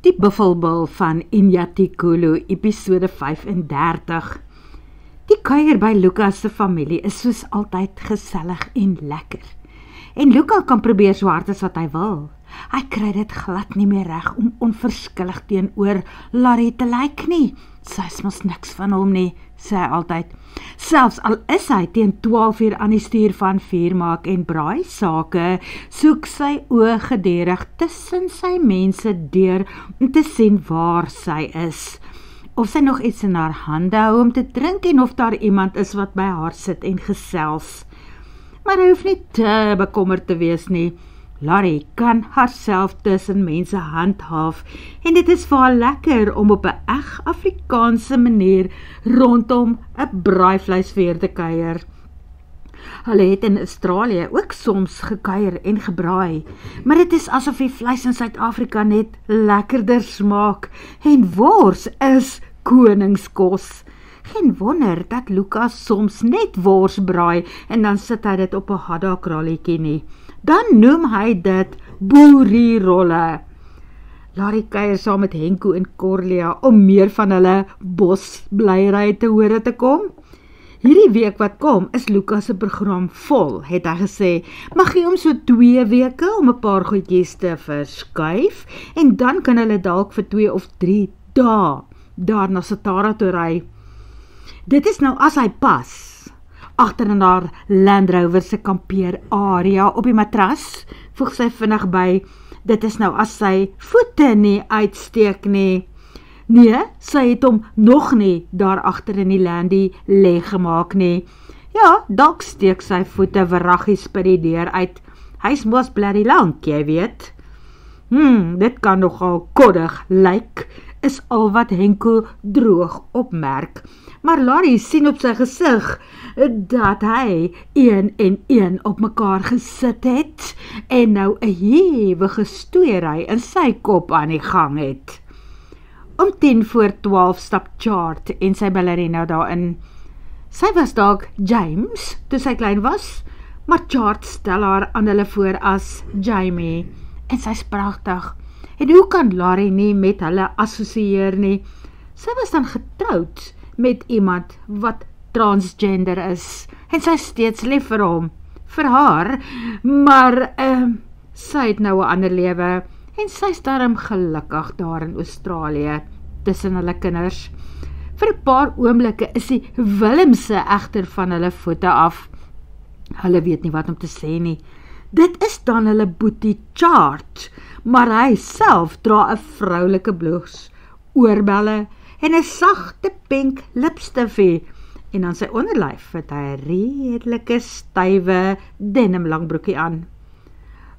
Die Buffelbil van Inyatikulu, episode 35. Die kuier by Lukas se familie is soos altyd gesellig en lekker. En Luka kan probeer so hard as wat hy wil. Hy kry dit glad nie meer reg om onverskillig teenoor Larry te lyk nie. Sy is mos niks van hom nie, sê hy altyd. Selfs al is hy teen 12 uur aan die stuur van vuurmaak en braai sake, soek sy oë gedurig tussen sy mense deur om te sien waar sy is. Of sy nog iets in haar hande hou om te drink en of daar iemand is wat by haar sit en gesels. Maar hy hoef nie te bekommerd te wees nie. Larry kan haarself tussen mense handhaaf en dit is vir haar lekker om op 'n eg Afrikaanse manier rondom 'n braaivleisvuur te kuier. Hulle het in Australië ook soms gekuier en gebraai, maar dit is asof die vleis in Suid-Afrika net lekkerder smaak en wors is koningskos. Geen wonder dat Lukas soms net wors braai en dan sit hy dit op 'n haddock-rolletjie nie. Dan noem hy dit boerierolle. Larry kuier saam met Henko en Corlia om meer van hulle bosbleiery te hore te kom. Hierdie week wat kom is Lukas se program vol, het hy gesê, maar gee hom so 2 weke om 'n paar goedjies te verskuif en dan kan hulle dalk vir 2 of 3 dae daar na Satara toe ry. Dit is nou as hy pas agter in haar Land Rover se kampeerarea op die matras, voeg sy vinnig by, dit is nou as sy voete nie uitsteek nie. Nee, sy het hom nog nie daar agter in die landie lê gemaak nie. Ja, dalk steek sy voete verraggies by die deur uit. Hy's mos bloody lank, jy weet. Dit kan nogal koddig lyk, is al wat Henko droog opmerk. Maar Larry sien op sy gesig dat hy 1 en 1 op mekaar gesit het en nou 'n hewige stoeiery in sy kop aan die gang het. Om 10:40 stap Chart en sy ballerina daarin. Sy was dalk James toe sy klein was, maar Chart stel haar aan hulle voor as Jamie en sy's pragtig. En hoe kan Larry nie met hulle assosieer nie? Sy was dan getroud met iemand wat transgender is en sy is steeds lief vir hom, vir haar, maar sy het nou 'n ander lewe en sy is daarom gelukkig daar in Australië tussen hulle kinders. Vir 'n paar oomblikke is die Willemse egter van hulle voete af. Hulle weet nie wat om te sê nie. Dit is dan hulle boetie Chart, maar hy self dra 'n vroulike blouse, oorbelle en 'n sagte pink lipstifie. En aan sy onderlyf het hy 'n redelike stywe denim langbroekie aan.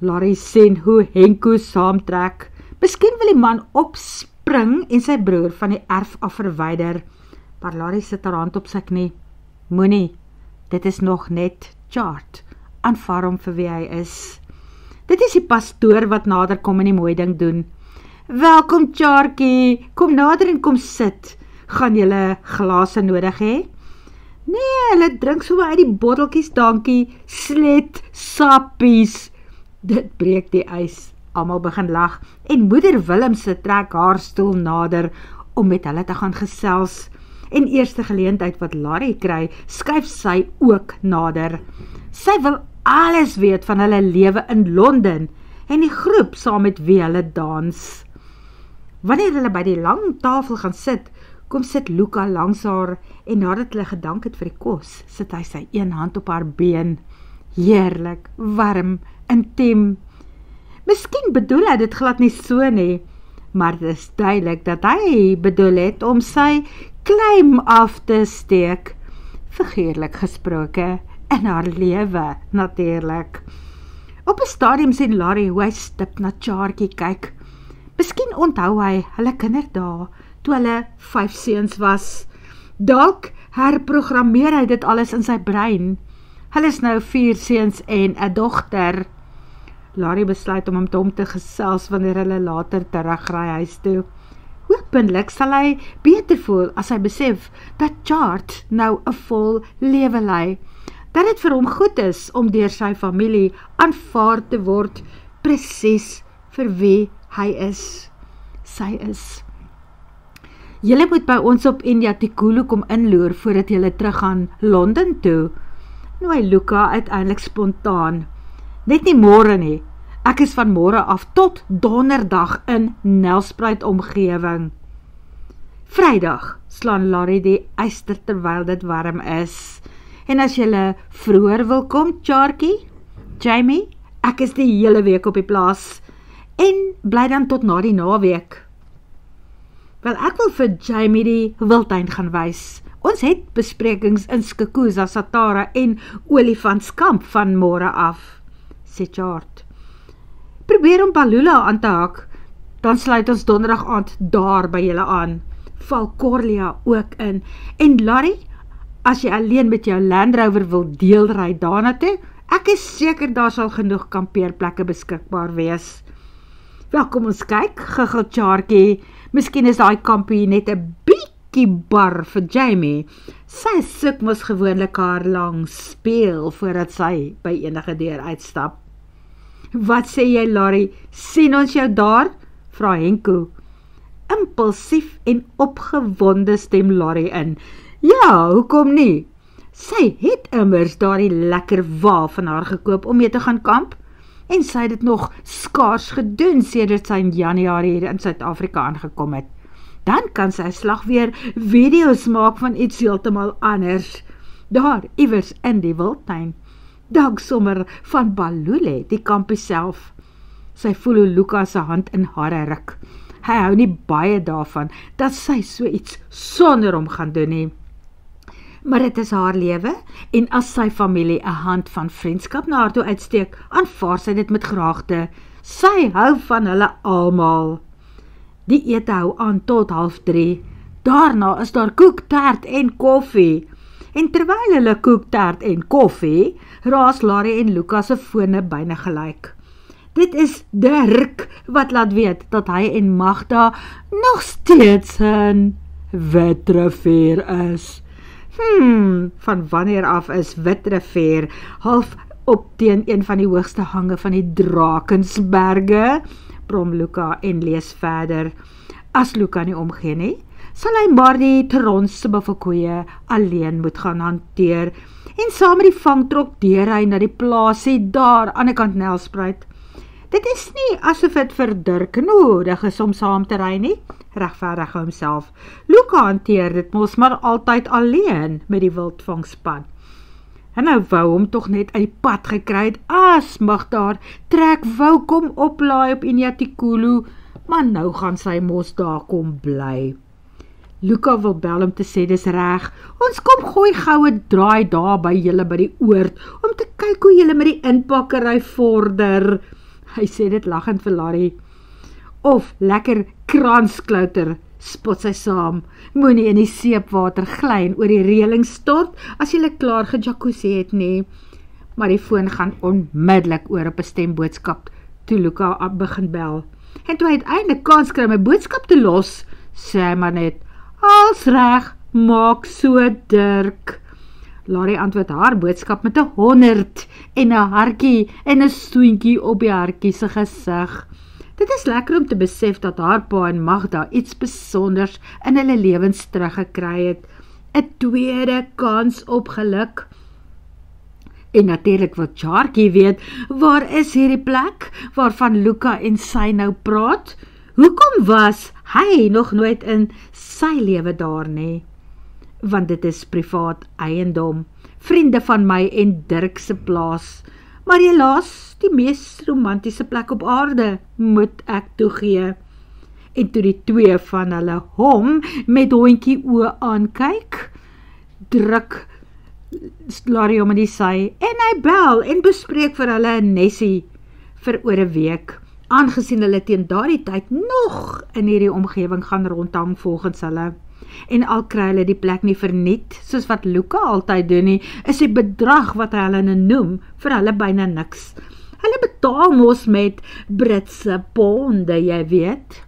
Larry sien hoe Henko saamtrek. Miskien wil die man opspring en sy broer van die erf af verwyder. Maar Larry sit haar hand op sy knie. Moenie, dit is nog net Chart. Aanvaar hom vir wie hy is. Dit is die pastoor wat nader kom en die mooi ding doen. Welkom Chartjie, kom nader en kom sit. Gaan julle glase nodig hê? Nee, hulle drink so uit die botteltjies, dankie. Slet sappies. Dit breek die ys. Almal begin lag en moeder Willemse trek haar stoel nader om met hulle te gaan gesels. En eerste geleentheid wat Larry kry, skuif sy ook nader. Sy wil alles weet van hulle lewe in Londen en die groep saam met wie hulle dans. Wanneer hulle by die lang tafel gaan sit, kom sit Luka langs haar en nadat hulle gedank het vir die kos, sit hy sy een hand op haar been. Heerlik, warm, intiem. Miskien bedoel hy dit glad nie so nie, maar dit is duidelik dat hy bedoel het om sy claim af te steek. Figuurlik gesproke, in haar lewe natuurlik. Op 'n stadium sien Larry hoe hy stip na Chartjie kyk. Miskien onthou hy hulle kinderdae toe hulle 5 seuns was. Dalk herprogrammeer hy dit alles in sy brein. Hulle is nou 4 seuns en 'n dogter. Larry besluit om hom te gesels wanneer hulle later terugry huis toe. Hopelik sal hy beter voel as hy besef dat Chart nou 'n vol lewe lei. Dat dit vir hom goed is om deur sy familie aanvaar te word presies vir wie hy is. sy is. Julle moet by ons op Inyatikulu kom inloer voordat julle terug gaan Londen toe. Nooi Luka uiteindelik spontaan. Net nie môre nie. Ek is van môre af tot donderdag in Nelspruit omgewing. Vrydag slaan Larry die yster terwyl dit warm is. En as julle vroeër wil kom, Tjarkie, Jamie, ek is die hele week op die plaas. En bly dan tot na die naweek. Wel, ek wil vir Jamie die wildtuin gaan wys. Ons het besprekings in Skukuza, Satara en Olifantskamp van môre af, sê Chart. Probeer om Palula aan te hak, dan sluit ons donderdag aand daar by julle aan. Val Corlia ook in. En Larry, as jy alleen met jou Land Rover wil deelry daarna toe, ek is seker daar sal genoeg kampeerplekke beskikbaar wees. Wel, kom ons kyk, giggel Tjarkie. Miskien is daai kampie net 'n bietjie bar vir Jamie. Sy soek mos gewoonlik haar lang speel voordat sy by enige deur uitstap. Wat sê jy, Larry? Sien ons jou daar? Vra Henko. Impulsief en opgewonde stem Larry in. Ja, hoekom nie? Sy het immers daardie lekker wa van haar gekoop om mee te gaan kamp. En sy het dit nog skaars gedoen sedert sy in Januarie hier in Suid-Afrika aangekom het. Dan kan sy slag weer video's maak van iets heeltemal anders. Daar, iewers in die wildtuin. Dalk sommer van Balule, die kampie self. Sy voel hoe Luka se hand in hare ruk. Hy hou nie baie daarvan, dat sy so iets sonder hom gaan doen nie. Maar dit is haar lewe, en as sy familie 'n hand van vriendskap na haar toe uitsteek, aanvaar sy dit met graagte. Sy hou van hulle almal. Die ete hou aan tot 2:30. Daarna is daar koektert en koffie. En terwyl hulle koektert en koffie, raas Larry en Luka se fone byna gelyk. Dit is Dirk wat laat weet dat hy en Magda nog steeds in Witrifuur is. Van wanneer af is Witrifuur half op teen een van die hoogste hange van die Drakensberge? Brom Luka en lees verder. As Luka nie omgee nie, sal hy maar die Tronse buffelkoeie alleen moet gaan hanteer en saam met die vangtrok deurry na die plaasie daar aan die kant Nelspruit. Dit is nie asof dit vir Dirk nodig is om saam te ry nie, regverdig homself. Luka hanteer dit mos maar altyd alleen met die wildvangspan. En nou wou hom tog net uit die pad gekry het, as Magda trek wou kom oplaai op Inyatikulu, maar nou gaan sy mos daar kom bly. Luka wil bel om te sê dis reg, ons kom gooi goue draai daar by julle by die oord, om te kyk hoe julle met die inpakkery vorder. Hy sê dit lachend vir Larry. Of lekker kransklouter, spot sy saam. Moenie in die seepwater gly en oor die reëling stort as jy klaar gejacuzzi het nie. Maar die foon gaan onmiddellik oor op 'n stemboodskap toe Luka begin bel. En toe hy uiteindelik kans kry om 'n boodskap te los, sê hy maar net, "Als reg, maak so Dirk." Larry antwoord haar boodskap met 'n 100 en 'n hartjie en 'n stoentjie op die hartjie se gesig. Dit is lekker om te besef dat haar pa en Magda iets besonders in hulle lewens teruggekry het. 'n tweede kans op geluk. En natuurlik wil Tjarkie weet, waar is hierdie plek waarvan Luka en sy nou praat? Hoekom was hy nog nooit in sy lewe daar nie? Want dit is privaat eiendom, vriende van my en Dirk se plaas, maar helaas die mees romantiese plek op aarde, moet ek toegee. En toe die twee van hulle hom met hondjie oë aankyk, druk Larry hom in die sy, en hy bel en bespreek vir hulle 'n nessie vir oor 'n week, aangesien hulle teen daardie tyd nog in hierdie omgewing gaan rondhang volgens hulle. En al kry hulle die plek nie verniet, soos wat Luka altyd doen nie, is die bedrag wat hy hulle noem, vir hulle byna niks. Hulle betaal mos met Britse ponde, jy weet.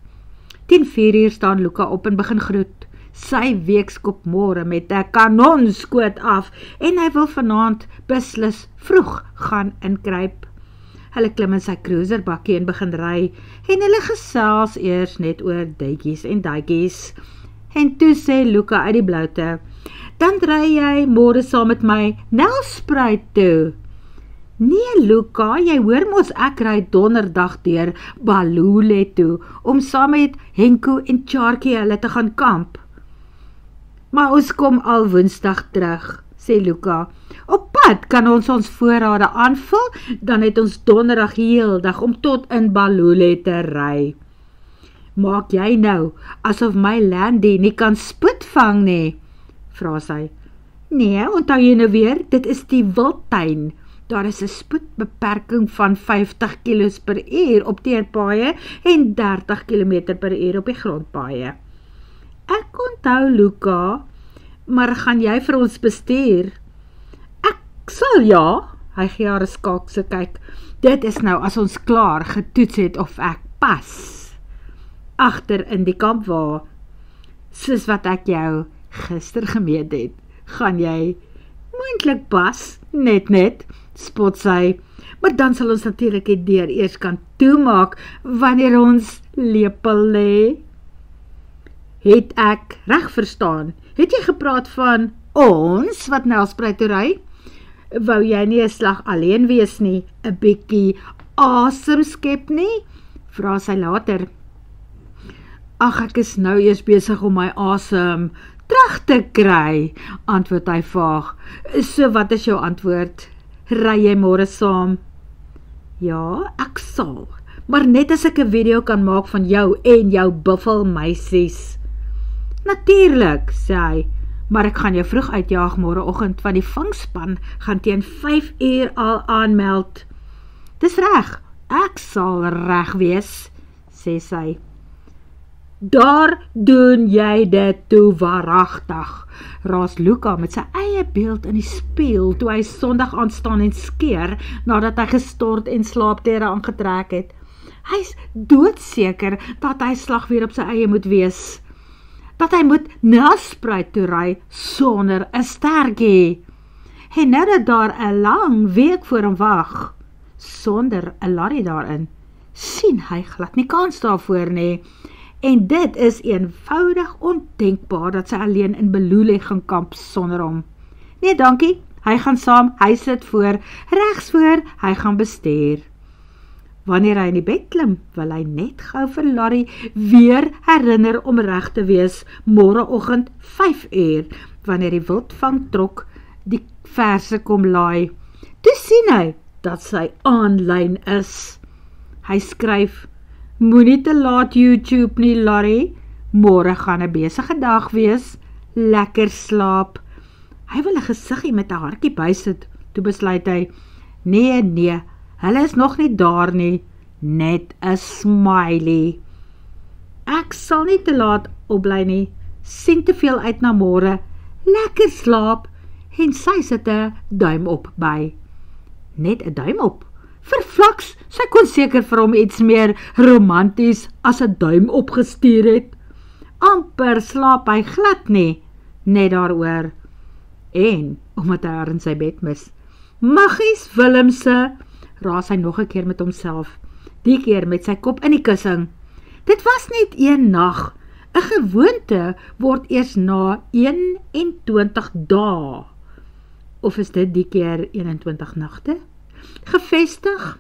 Teen 4 uur staan Luka op en begin groet. Sy weekskop môre met 'n kanonskoot af, en hy wil vanaand beslis vroeg gaan inkruip. Hulle klim in sy cruiserbakkie en begin ry, en hulle gesels eers net oor duitjies en daitjies. En toe sê Luka uit die bloute, dan ry jy môre saam met my Nelspruit toe. Nee Luka, jy hoor mos ek ry donderdag deur Balule toe, om saam met Henko en Tjarkie hulle te gaan kamp. Maar ons kom al Woensdag terug, sê Luka. Op pad kan ons voorrade aanvul, dan het ons donderdag heel dag om tot in Balule te ry. Maak jy nou, asof my Landy nie kan spoed vang nie, vra sy. Nee, onthou jy nou weer, dit is die wildtuin. Daar is 'n spoedbeperking van 50 km/h op teerpaaie en 30 km/h op die grondpaaie. Ek onthou Luka, maar gaan jy vir ons bestuur? Ek sal ja, hy gee haar 'n skaakse kyk. Dit is nou as ons klaar getoets het of ek pas. Agter in die kampwa, soos wat ek jou gister gemeet het, gaan jy moontlik pas, net, spot sy, maar dan sal ons natuurlik die deur eers kan toemaak, wanneer ons lepel lê. Het ek reg verstaan? Het jy gepraat van ons, wat Nelspruit toe ry? Wou jy nie 'n slag alleen wees nie, 'n bietjie asem skep nie? Vra sy later. Ag, ek is nou eers besig om my asem terug te kry, antwoord hy vaag. So wat is jou antwoord? Ry jy môre saam? Ja, ek sal, maar net as ek 'n video kan maak van jou en jou buffelmeisies. Natuurlik, sê hy, maar ek gaan jou vroeg uitjaag môreoggend, want die vangspan gaan teen 5 uur al aanmeld. Dis reg, ek sal reg wees, sê sy. Daar doen jy dit toe waaragtig, raas Luka met sy eie beeld in die spieël toe hy Sondag aanstaan en skeer nadat hy gestort en slaapklere aangetrek het. Hy is doodseker dat hy slag weer op sy eie moet wees. Dat hy moet Nelspruit toe ry sonder 'n stertjie. En nou dat daar 'n lang week voor hom wag, sonder 'n laddie daarin, sien hy glad nie kans daarvoor nie. En dit is eenvoudig ondenkbaar dat sy alleen in Balule gaan kamp sonder hom. Nee, dankie, hy gaan saam, hy sit voor, regs voor, hy gaan bestuur. Wanneer hy in die bed klim, wil hy net gou vir Larry weer herinner om reg te wees môreoggend 5 uur, wanneer die wildvang trok die verse kom laai. Toe sien hy dat sy aanlyn is. Hy skryf, moenie te laat YouTube nie, Larry. Môre gaan 'n besige dag wees. Lekker slaap. Hy wil 'n gesiggie met 'n hartjie bysit. Toe besluit hy, nee, hulle is nog nie daar nie. Net 'n smiley. Ek sal nie te laat opbly nie. Sien te veel uit na môre. Lekker slaap. En sy sit 'n duim op by. Net 'n duim op. Verflaks, sy kon seker vir hom iets meer romanties as 'n duim opgestuur het. Amper slaap hy glad nie, net daaroor. En, omdat hy haar in sy bed mis, Maggies Willemse, raas hy nog 'n keer met homself, die keer met sy kop in die kussing. Dit was net een nag. 'n Gewoonte word eers na 21 dae. Of is dit die keer 21 nagte? Gevestig.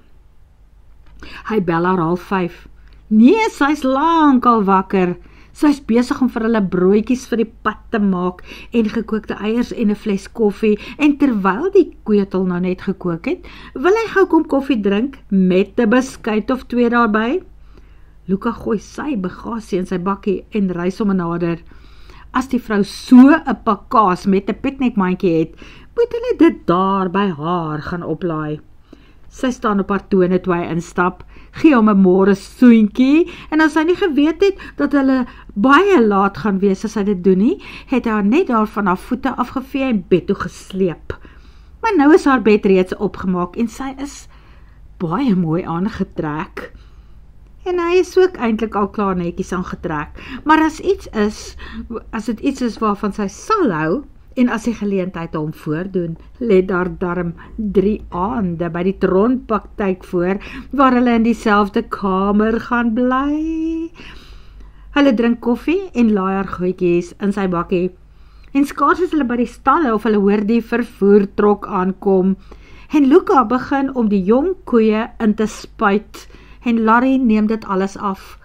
Hy bel haar 4:30. Nee, sy's lank al wakker. Sy's besig om vir hulle broodjies vir die pad te maak en gekookte eiers en 'n fles koffie, en terwyl die ketel nou net gekook het, wil hy gou kom koffie drink met 'n beskuit of 2 daarby. Luka gooi sy bagasie in sy bakkie en ry sommer nader. As die vrou so 'n pak kaas met 'n piknikmandjie het, moet hulle dit daar by haar gaan oplaai. Sy staan op haar tone toe hy instap, gee hom 'n môre soentjie, en as hy nie geweet het dat hulle baie laat gaan wees as hy dit doen nie, het hy haar net daar van haar voete afgevee en bed toe gesleep. Maar nou is haar bed reeds opgemaak en sy is baie mooi aangetrek. En hy is ook eintlik al klaar netjies aangetrek, maar as dit iets is waarvan sy sal hou, En as die geleentheid hom voordoen, lê daar darm 3 aande by die tronpraktyk voor, waar hulle in dieselfde kamer gaan bly. Hulle drink koffie en laai haar goedjies in sy bakkie. En skaars is hulle by die stalle of hulle hoor die vervoertrok aankom. En Luca begin om die jong koeie in te spuit en Larry neem dit alles af.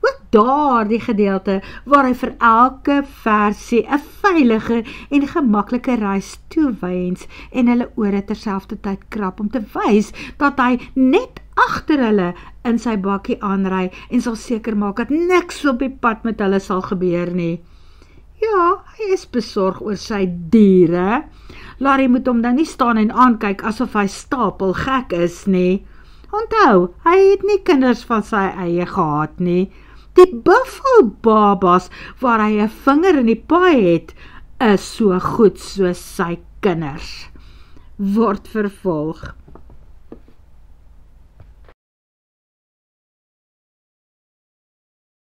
Ook daar die gedeelte waar hy vir elke versie 'n veilige en gemaklike reis toewens en hulle ore terselfdertyd krap om te wys dat hy net agter hulle in sy bakkie aanry en sal seker maak dat niks op die pad met hulle sal gebeur nie. Ja, hy is besorg oor sy diere. Larry moet hom dan nie staan en aankyk asof hy stapel gek is nie. Onthou, hy het nie kinders van sy eie gehad nie. Die buffelbabas waar hy 'n vinger in die paai het, is so goed soos sy kinders. Word vervolg.